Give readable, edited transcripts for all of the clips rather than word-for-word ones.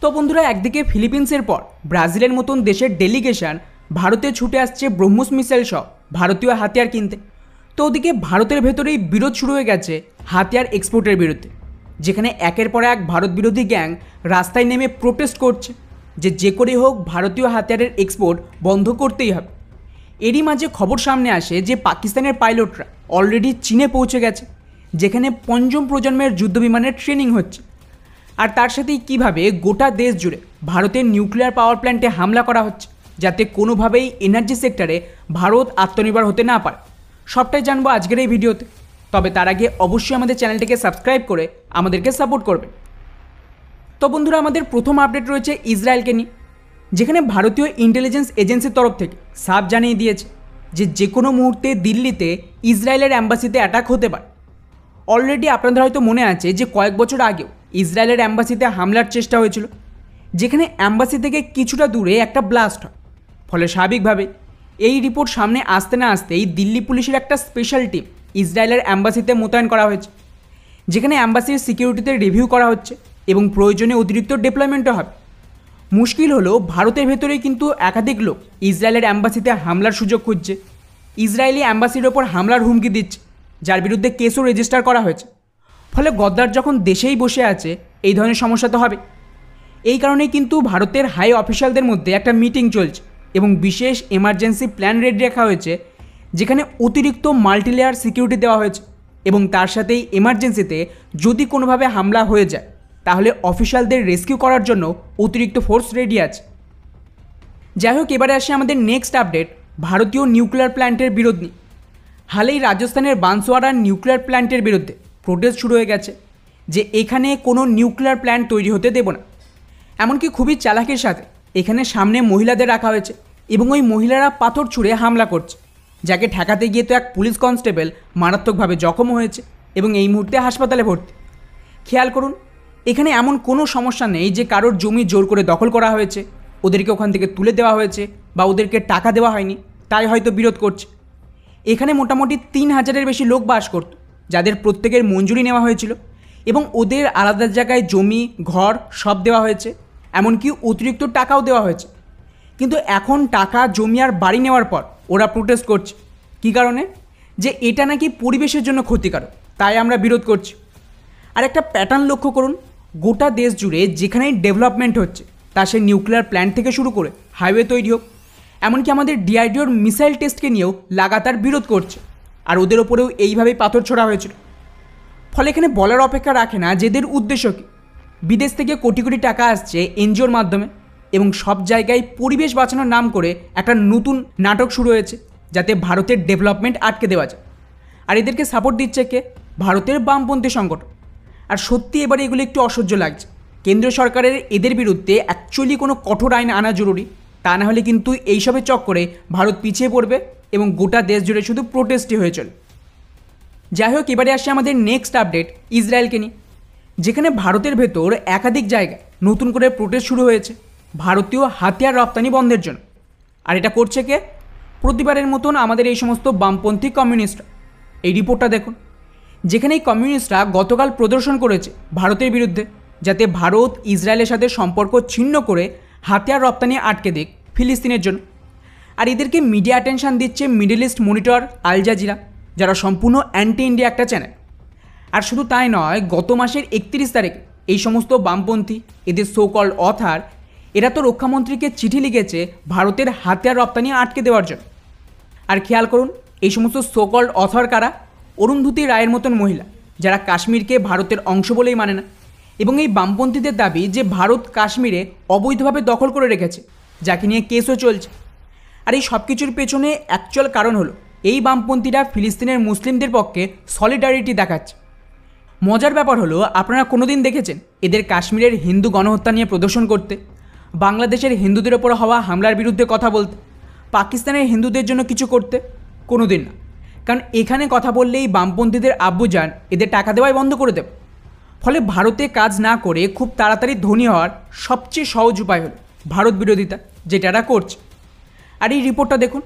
তো বন্ধুরা, একদিকে ফিলিপিন্সের পর ব্রাজিলের মতন দেশের ডেলিগেশন ভারতে ছুটে আসছে ব্রহ্মোস মিসাইল সহ ভারতীয় হাতিয়ার কিনতে। তো ওদিকে ভারতের ভেতরেই বিরোধ শুরু হয়ে গেছে হাতিয়ার এক্সপোর্টের বিরুদ্ধে, যেখানে একের পর এক ভারত বিরোধী গ্যাং রাস্তায় নেমে প্রোটেস্ট করছে যে করেই হোক ভারতীয় হাতিয়ারের এক্সপোর্ট বন্ধ করতেই হবে। এরই মাঝে খবর সামনে আসে যে পাকিস্তানের পাইলটরা অলরেডি চীনে পৌঁছে গেছে, যেখানে পঞ্চম প্রজন্মের যুদ্ধবিমানের ট্রেনিং হচ্ছে। আর তার সাথেই কীভাবে গোটা দেশ জুড়ে ভারতের নিউক্লিয়ার পাওয়ার প্ল্যান্টে হামলা করা হচ্ছে, যাতে কোনোভাবেই এনার্জি সেক্টরে ভারত আত্মনির্ভর হতে না পারে, সবটাই জানবো আজকের এই ভিডিওতে। তবে তার আগে অবশ্যই আমাদের চ্যানেলটিকে সাবস্ক্রাইব করে আমাদেরকে সাপোর্ট করবেন। তো বন্ধুরা, আমাদের প্রথম আপডেট রয়েছে ইসরায়েলকে নিয়ে, যেখানে ভারতীয় ইন্টেলিজেন্স এজেন্সির তরফ থেকে সাফ জানিয়ে দিয়েছে যে কোনো মুহূর্তে দিল্লিতে ইসরায়েলের অ্যাম্বাসিতে অ্যাটাক হতে পারে। অলরেডি আপনাদের হয়তো মনে আছে যে কয়েক বছর আগেও ইসরায়েলের অ্যাম্বাসিতে হামলার চেষ্টা হয়েছিল, যেখানে অ্যাম্বাসি থেকে কিছুটা দূরে একটা ব্লাস্ট হয়। ফলে স্বাভাবিকভাবে এই রিপোর্ট সামনে আসতে না আসতেই দিল্লি পুলিশের একটা স্পেশাল টিম ইসরায়েলের অ্যাম্বাসিতে মোতায়েন করা হয়েছে, যেখানে অ্যাম্বাসির সিকিউরিটিতে রিভিউ করা হচ্ছে এবং প্রয়োজনে অতিরিক্ত ডিপ্লয়মেন্টও হবে। মুশকিল হলো ভারতের ভেতরেই কিন্তু একাধিক লোক ইসরায়েলের অ্যাম্বাসিতে হামলার সুযোগ খুঁজছে, ইসরায়েলি অ্যাম্বাসির ওপর হামলার হুমকি দিচ্ছে, যার বিরুদ্ধে কেসও রেজিস্টার করা হয়েছে। ফলে গদ্দার যখন দেশেই বসে আছে, এই ধরনের সমস্যা তো হবে। এই কারণেই কিন্তু ভারতের হাই অফিসিয়ালদের মধ্যে একটা মিটিং চলছে এবং বিশেষ এমার্জেন্সি প্ল্যান রেডি রাখা হয়েছে, যেখানে অতিরিক্ত মাল্টিলেয়ার সিকিউরিটি দেওয়া হয়েছে এবং তার সাথেই এমার্জেন্সিতে যদি কোনোভাবে হামলা হয়ে যায় তাহলে অফিসিয়ালদের রেস্কিউ করার জন্য অতিরিক্ত ফোর্স রেডি আছে। যাই হোক, এবারে আসে আমাদের নেক্সট আপডেট ভারতীয় নিউক্লিয়ার প্ল্যান্টের বিরোধ নিয়ে। হালেই রাজস্থানের বানসওয়ারার নিউক্লিয়ার প্ল্যান্টের বিরুদ্ধে প্রোটেস্ট শুরু হয়ে গেছে যে এখানে কোনো নিউক্লিয়ার প্ল্যান্ট তৈরি হতে দেব না। এমনকি খুবই চালাকির সাথে এখানে সামনে মহিলাদের রাখা হয়েছে এবং ওই মহিলারা পাথর ছুঁড়ে হামলা করছে, যাকে ঠেকাতে গিয়ে তো এক পুলিশ কনস্টেবল মারাত্মকভাবে জখম হয়েছে এবং এই মুহূর্তে হাসপাতালে ভর্তি। খেয়াল করুন, এখানে এমন কোনো সমস্যা নেই যে কারোর জমি জোর করে দখল করা হয়েছে, ওদেরকে ওখান থেকে তুলে দেওয়া হয়েছে বা ওদেরকে টাকা দেওয়া হয়নি, তাই হয়তো বিরোধ করছে। এখানে মোটামুটি 3000-এর বেশি লোক বাস করত, যাদের প্রত্যেকের মঞ্জুরি নেওয়া হয়েছিল এবং ওদের আলাদা জায়গায় জমি ঘর সব দেওয়া হয়েছে, এমনকি অতিরিক্ত টাকাও দেওয়া হয়েছে। কিন্তু এখন টাকা জমি আর বাড়ি নেওয়ার পর ওরা প্রোটেস্ট করছে। কী কারণে? যে এটা নাকি পরিবেশের জন্য ক্ষতিকারক, তাই আমরা বিরোধ করছি। আর একটা প্যাটার্ন লক্ষ্য করুন, গোটা দেশ জুড়ে যেখানেই ডেভেলপমেন্ট হচ্ছে, তা সে নিউক্লিয়ার প্ল্যান্ট থেকে শুরু করে হাইওয়ে তৈরি হোক, এমনকি আমাদের ডিআরডিওর মিসাইল টেস্টকে নিয়েও লাগাতার বিরোধ করছে। আর ওদের ওপরেও এইভাবেই পাথর ছোড়া হয়েছিল। ফলে এখানে বলার অপেক্ষা রাখে না যে এদের উদ্দেশ্য কী। বিদেশ থেকে কোটি কোটি টাকা আসছে এনজিওর মাধ্যমে এবং সব জায়গায় পরিবেশ বাঁচানোর নাম করে একটা নতুন নাটক শুরু হয়েছে, যাতে ভারতের ডেভেলপমেন্ট আটকে দেওয়া যায়। আর এদেরকে সাপোর্ট দিচ্ছে কে? ভারতের বামপন্থী সংগঠন। আর সত্যি এবারে এগুলো একটু অসহ্য লাগছে। কেন্দ্রীয় সরকারের এদের বিরুদ্ধে অ্যাকচুয়ালি কোনো কঠোর আইন আনা জরুরি, তা না হলে কিন্তু এইসবের চক্করে ভারত পিছিয়ে পড়বে এবং গোটা দেশ জুড়ে শুধু প্রোটেস্টই হয়ে চলে। যাই হোক, এবারে আসে আমাদের নেক্সট আপডেট ইসরায়েলকে নিয়ে, যেখানে ভারতের ভেতর একাধিক জায়গায় নতুন করে প্রোটেস্ট শুরু হয়েছে ভারতীয় হাতিয়ার রপ্তানি বন্ধের জন্য। আর এটা করছে কে? প্রতিবারের মতন আমাদের এই সমস্ত বামপন্থী কমিউনিস্টরা। এই রিপোর্টটা দেখুন, যেখানে এই কমিউনিস্টরা গতকাল প্রদর্শন করেছে ভারতের বিরুদ্ধে, যাতে ভারত ইসরায়েলের সাথে সম্পর্ক ছিন্ন করে হাতিয়ার রপ্তানি আটকে দিক ফিলিস্তিনের জন্য। আর এদেরকে মিডিয়া অ্যাটেনশন দিচ্ছে Middle East Monitor, Al Jazeera, যারা সম্পূর্ণ অ্যান্টি ইন্ডিয়া একটা চ্যানেল। আর শুধু তাই নয়, গত মাসের 31 তারিখে এই সমস্ত বামপন্থী এদের সো কল্ড অথার এরা তো রক্ষামন্ত্রীকে চিঠি লিখেছে ভারতের হাতিয়ার রপ্তানি আটকে দেওয়ার জন্য। আর খেয়াল করুন, এই সমস্ত সো কল্ড অথার কারা? অরুন্ধতী রায়ের মতন মহিলা, যারা কাশ্মীরকে ভারতের অংশ বলেই মানে না। এবং এই বামপন্থীদের দাবি যে ভারত কাশ্মীরে অবৈধভাবে দখল করে রেখেছে, যাকে নিয়ে কেসও চলছে। আর এই সব কিছুর পেছনে অ্যাকচুয়াল কারণ হলো এই বামপন্থীরা ফিলিস্তিনের মুসলিমদের পক্ষে সলিডারিটি দেখাচ্ছে। মজার ব্যাপার হলো, আপনারা কোনোদিন দেখেছেন এদের কাশ্মীরের হিন্দু গণহত্যা নিয়ে প্রদর্শন করতে, বাংলাদেশের হিন্দুদের ওপর হওয়া হামলার বিরুদ্ধে কথা বলতে, পাকিস্তানের হিন্দুদের জন্য কিছু করতে? কোনো দিন না। কারণ এখানে কথা বললেই বামপন্থীদের আব্বুজান এদের টাকা দেওয়াই বন্ধ করে দেবে। ফলে ভারতে কাজ না করে খুব তাড়াতাড়ি ধনী হওয়ার সবচেয়ে সহজ উপায় হলো ভারত বিরোধিতা, যেটা এরা করছে। আর এই রিপোর্টটা দেখুন,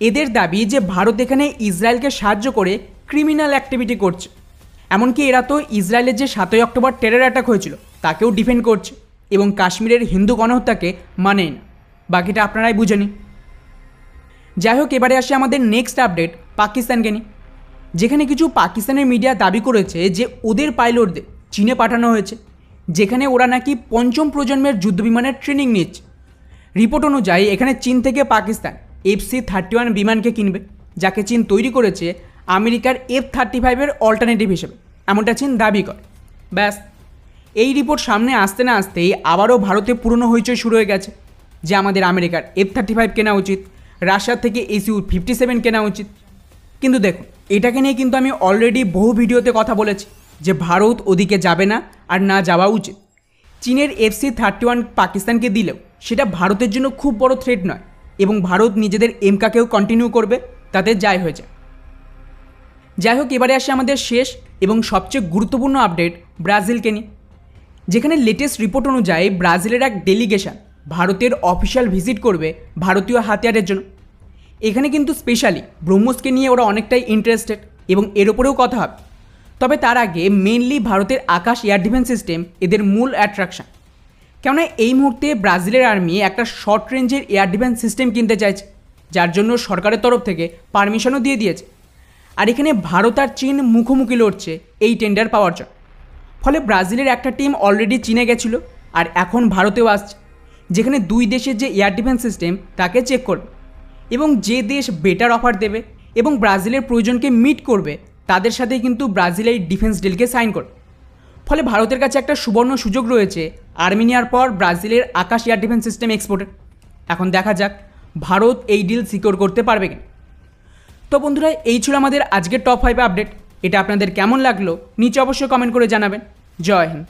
এদের দাবি যে ভারত এখানে ইসরায়েলকে সাহায্য করে ক্রিমিনাল অ্যাক্টিভিটি করছে। এমনকি এরা তো ইসরায়েলের যে 7ই অক্টোবর টেরর অ্যাটাক হয়েছিল তাকেও ডিফেন্ড করছে। এবং কাশ্মীরের হিন্দু গণহত্যাকে মানেই না। বাকিটা আপনারাই বুঝে নিন। যাই হোক, এবারে আসে আমাদের নেক্সট আপডেট পাকিস্তানকে নিয়ে, যেখানে কিছু পাকিস্তানের মিডিয়া দাবি করেছে যে ওদের পাইলটদের চীনে পাঠানো হয়েছে, যেখানে ওরা নাকি পঞ্চম প্রজন্মের যুদ্ধবিমানের ট্রেনিং নিচ্ছে। রিপোর্ট অনুযায়ী এখানে চীন থেকে পাকিস্তান FC-31 বিমানকে কিনবে, যাকে চীন তৈরি করেছে আমেরিকার F-35-এর অল্টারনেটিভ হিসেবে, এমনটা চীন দাবি করে। ব্যাস, এই রিপোর্ট সামনে আসতে না আসতেই আবারও ভারতে পুরনো হইচই শুরু হয়ে গেছে যে আমাদের আমেরিকার F-35 কেনা উচিত, রাশিয়া থেকে SU-57 কেনা উচিত। কিন্তু দেখুন, এটাকে নিয়ে কিন্তু আমি অলরেডি বহু ভিডিওতে কথা বলেছি যে ভারত ওদিকে যাবে না, আর না যাওয়া উচিত। চীনের FC-31 পাকিস্তানকে দিলেও সেটা ভারতের জন্য খুব বড় থ্রেট নয়, এবং ভারত নিজেদের এমকাকেও কন্টিনিউ করবে, তাদের যাই হয়ে যায়। যাই হোক, এবারে আসে আমাদের শেষ এবং সবচেয়ে গুরুত্বপূর্ণ আপডেট ব্রাজিলকে নিয়ে, যেখানে লেটেস্ট রিপোর্ট অনুযায়ী ব্রাজিলের এক ডেলিগেশন ভারতের অফিসিয়াল ভিজিট করবে ভারতীয় হাতিয়ারের জন্য। এখানে কিন্তু স্পেশালি ব্রহ্মসকে নিয়ে ওরা অনেকটাই ইন্টারেস্টেড এবং এর ওপরেও কথা হবে। তবে তার আগে মেনলি ভারতের আকাশ এয়ার ডিফেন্স সিস্টেম এদের মূল অ্যাট্রাকশন, কেননা এই মুহূর্তে ব্রাজিলের আর্মি একটা শর্ট রেঞ্জের এয়ার ডিফেন্স সিস্টেম কিনতে চাইছে, যার জন্য সরকারের তরফ থেকে পারমিশনও দিয়ে দিয়েছে। আর এখানে ভারত আর চীন মুখোমুখি লড়ছে এই টেন্ডার পাওয়ার জন্য। ফলে ব্রাজিলের একটা টিম অলরেডি চীনে গেছিলো আর এখন ভারতেও আসছে, যেখানে দুই দেশের যে এয়ার ডিফেন্স সিস্টেম তাকে চেক করবে, এবং যে দেশ বেটার অফার দেবে এবং ব্রাজিলের প্রয়োজনকে মিট করবে তাদের সাথেই কিন্তু ব্রাজিল এই ডিফেন্স ডিলকে সাইন করবে। ফলে ভারতের কাছে একটা সুবর্ণ সুযোগ রয়েছে আর্মেনিয়ার পর ব্রাজিলের আকাশ এয়ার ডিফেন্স সিস্টেম এক্সপোর্টের। এখন দেখা যাক ভারত এই ডিল সিকিউর করতে পারবে কিনা। তো বন্ধুরা, এই ছিল আমাদের আজকের টপ 5 আপডেট। এটা আপনাদের কেমন লাগলো নিচে অবশ্যই কমেন্ট করে জানাবেন। জয় হিন্দ।